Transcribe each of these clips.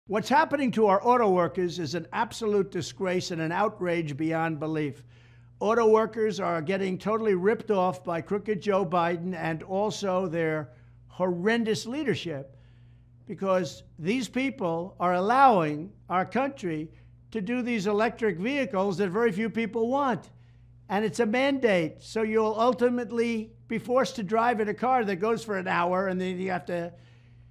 What's happening to our auto workers is an absolute disgrace and an outrage beyond belief. Auto workers are getting totally ripped off by crooked Joe Biden and also their horrendous leadership, because these people are allowing our country to do these electric vehicles that very few people want. And it's a mandate, so you'll ultimately be forced to drive in a car that goes for an hour and then you have to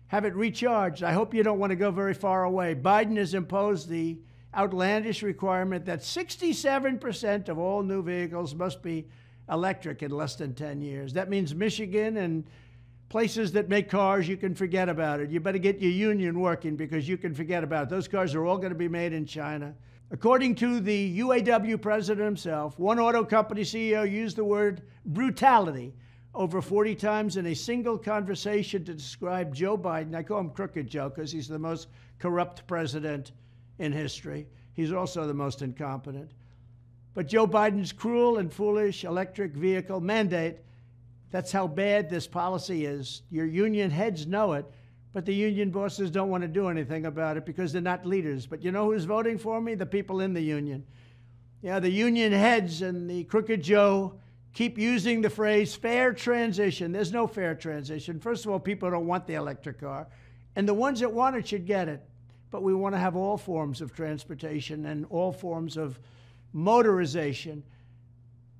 have it recharged. I hope you don't want to go very far away. Biden has imposed the outlandish requirement that 67% of all new vehicles must be electric in less than 10 years. That means Michigan and places that make cars, you can forget about it. You better get your union working because you can forget about it. Those cars are all going to be made in China. According to the UAW president himself, one auto company CEO used the word brutality over 40 times in a single conversation to describe Joe Biden. I call him Crooked Joe because he's the most corrupt president in history. He's also the most incompetent. But Joe Biden's cruel and foolish electric vehicle mandate, that's how bad this policy is. Your union heads know it, but the union bosses don't want to do anything about it because they're not leaders. But you know who's voting for me? The people in the union. Yeah, the union heads and the Crooked Joe keep using the phrase fair transition. There's no fair transition. First of all, people don't want the electric car, and the ones that want it should get it. But we want to have all forms of transportation and all forms of motorization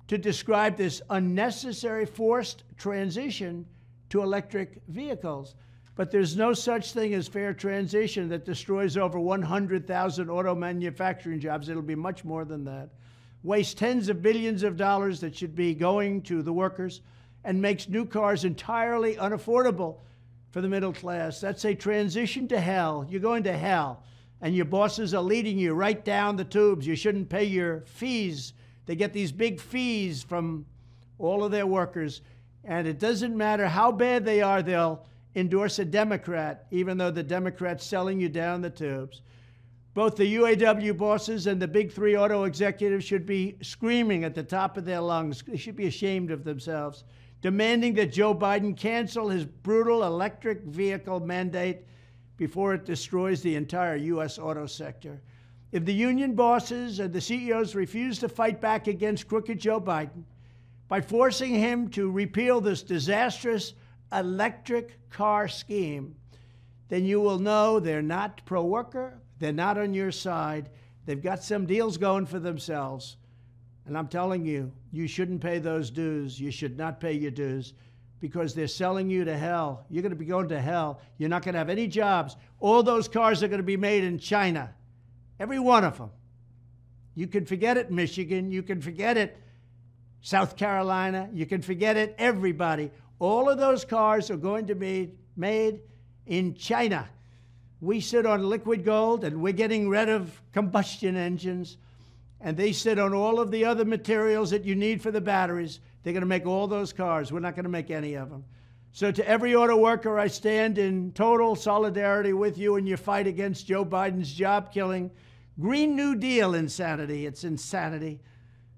to describe this unnecessary forced transition to electric vehicles. But there's no such thing as fair transition that destroys over 100,000 auto manufacturing jobs. It'll be much more than that. Wastes tens of billions of dollars that should be going to the workers and makes new cars entirely unaffordable for the middle class. That's a transition to hell. You're going to hell, and your bosses are leading you right down the tubes. You shouldn't pay your fees. They get these big fees from all of their workers, and it doesn't matter how bad they are, they'll endorse a Democrat, even though the Democrat's selling you down the tubes. Both the UAW bosses and the big three auto executives should be screaming at the top of their lungs. They should be ashamed of themselves, demanding that Joe Biden cancel his brutal electric vehicle mandate before it destroys the entire U.S. auto sector. If the union bosses and the CEOs refuse to fight back against crooked Joe Biden by forcing him to repeal this disastrous electric car scheme, then you will know they're not pro-worker, they're not on your side, they've got some deals going for themselves. And I'm telling you, you shouldn't pay those dues. You should not pay your dues because they're selling you to hell. You're going to be going to hell. You're not going to have any jobs. All those cars are going to be made in China, every one of them. You can forget it, Michigan. You can forget it, South Carolina. You can forget it, everybody. All of those cars are going to be made in China. We sit on liquid gold, and we're getting rid of combustion engines, and they sit on all of the other materials that you need for the batteries. They're going to make all those cars. We're not going to make any of them. So to every auto worker, I stand in total solidarity with you in your fight against Joe Biden's job-killing Green New Deal insanity. It's insanity.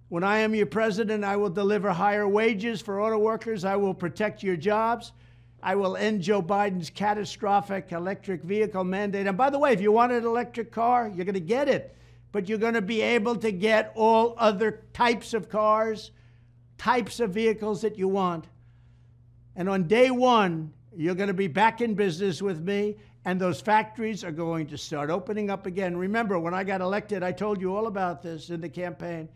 When I am your president, I will deliver higher wages for auto workers. I will protect your jobs. I will end Joe Biden's catastrophic electric vehicle mandate. And by the way, if you want an electric car, you're going to get it. But you're going to be able to get all other types of cars, types of vehicles that you want. And on day one, you're going to be back in business with me, and those factories are going to start opening up again. Remember, when I got elected, I told you all about this in the campaign.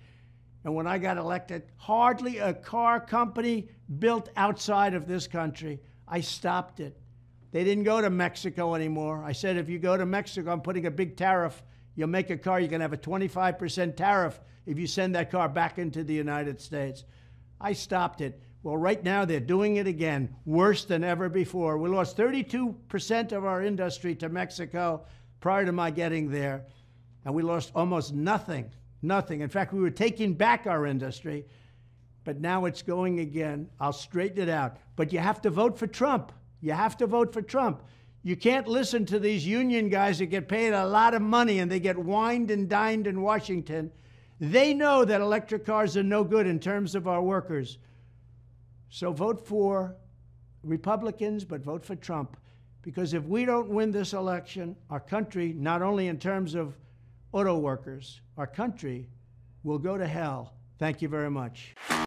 And when I got elected, hardly a car company built outside of this country. I stopped it. They didn't go to Mexico anymore. I said, if you go to Mexico, I'm putting a big tariff. You'll make a car, you're going to have a 25% tariff if you send that car back into the United States. I stopped it. Well, right now they're doing it again, worse than ever before. We lost 32% of our industry to Mexico prior to my getting there, and we lost almost nothing. Nothing. In fact, we were taking back our industry, but now it's going again. I'll straighten it out. But you have to vote for Trump. You have to vote for Trump. You can't listen to these union guys that get paid a lot of money and they get wined and dined in Washington. They know that electric cars are no good in terms of our workers. So vote for Republicans, but vote for Trump. because if we don't win this election, our country, not only in terms of auto workers, our country will go to hell. Thank you very much.